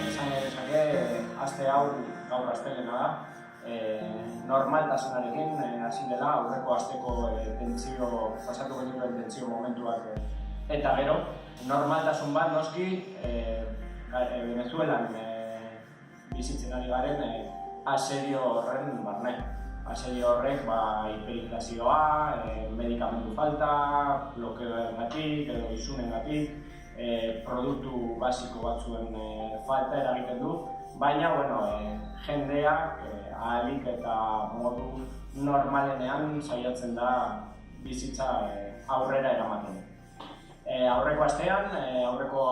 Esan edezake, aste hau gaur astelena da. Normaltasunarekin hasi dela aurreko asteko pasatu genituen tentsio momentuak eta gero, normaltasun bat noski Venezuelan bizitzen ari garen asedio horren barne. Asedio horrek hiperinflazioa, medikamentu falta, blokeoengatik edo isunengatik, produktu basiko batzuen falta eragiten du, baina jendeak ahalik eta modu normalenean saiatzen da bizitza aurrera eramaten. Aurreko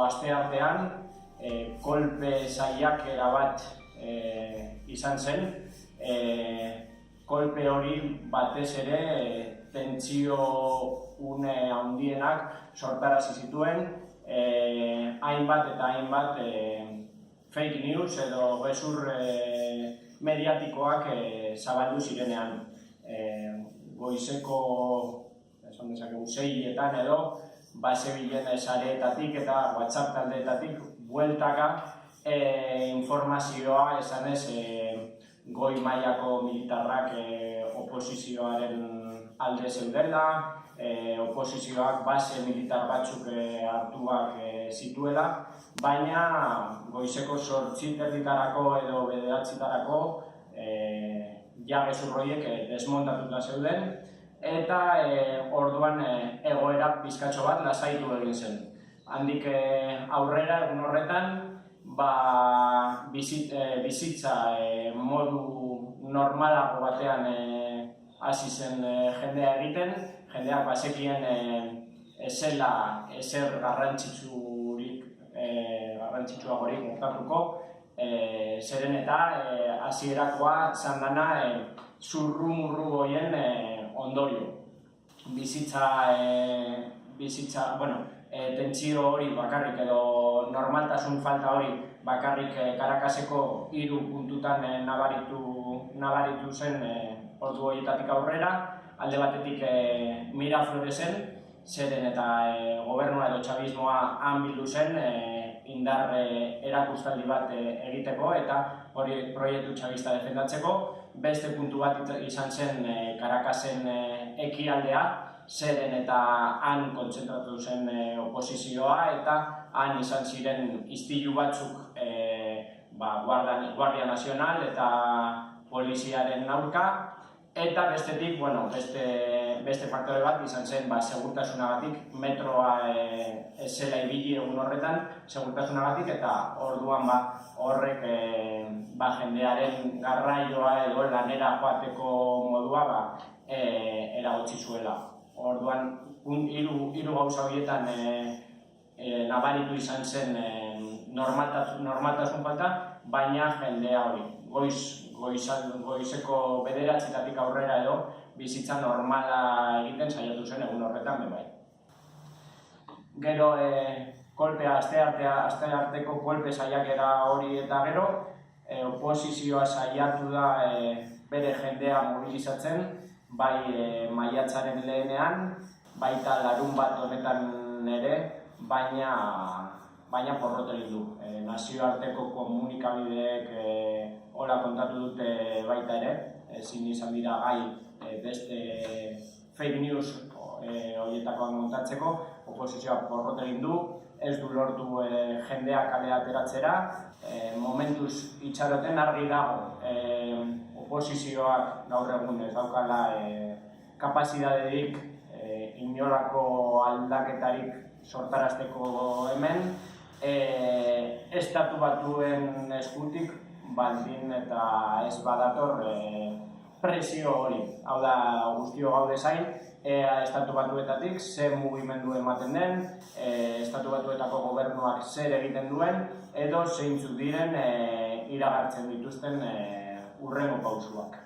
asteartean kolpe saiakera bat izan zen. Kolpe hori batez ere tentsio une handienak sortarazi zituen, hainbat eta hainbat fake news edo gezur mediatikoak zabaldu zirenean. Goizeko, esan dezakegu, 6etan edo, bazebilen sareetatik eta WhatsApp taldeetatik bueltaka informazioa esanez goi mailako militarrak oposizioaren alde zeudela, oposizioak base militar batzuk hartuak zituela, baina goizeko 8:30 edo 9:00 gezur horiek desmontatuta zeuden, eta orduan egoera pizkatxo bat lasaitu egin zen. Handik aurrera egun horretan, bizitza modu normalago batean hasi zen jendea egiten, jendeak bazekien zela ezer garrantzitsuagorik gertatuko, zeren eta hasierakoa izan dena zurru-murru goien ondorio. Tentsio hori bakarrik edo normaltasun falta hori bakarrik Caracaseko 3 puntutan nabaritu zen ordu horietatik aurrera. Alde batetik Mirafloresen, zeren eta gobernua edo txabismoa han bildu zen indar erakustaldi bat egiteko eta hori proiektu txabista defendatzeko. Beste puntu bat izan zen Caracasen ekialdea, zeren eta han kontzentratu zen oposizioa eta han izan ziren istilu batzuk Guardia Nazional eta poliziaren aurka, eta bestetik, beste faktore bat izan zen segurtasunagatik, metroa ez zela ibili egun horretan segurtasunagatik, eta orduan horrek jendearen garraioa edo lanera joateko modua eragotzi zuela. Orduan, 3 gauza horietan nabaritu izan zen normaltasun falta, baina jendea hori, goizeko 9:00 aurrera edo bizitza normala egiten saiatu zen egun horretan bai. Gero, astearteko kolpe saiakera hori eta gero, oposizioa saiatu da bere jendea mobilizatzen, bai maiatzaren lehenean, baita larunbat honetan ere, baina porrot egin du. Nazioarteko komunikabideek hola kontatu dute baita ere, ezin izan dira gai beste fake news horietakoak montatzeko, oposizioa porrot egin du, ez du lortu jendeak kalera ateratzera, momentuz itxaroten argi dago oposizioak gaur egun ez daukala kapazitaterik inolako aldaketarik sortarazteko hemen, estatu batuen eskutik baldin eta ez badator presio hori. Hau da, guztio gaude zain, estatu batuetatik zer mugimendu ematen den, estatu batuetako gobernuak zer egiten duen, edo zeintzuk diren iragartzen dituzten hurrengo pausuak.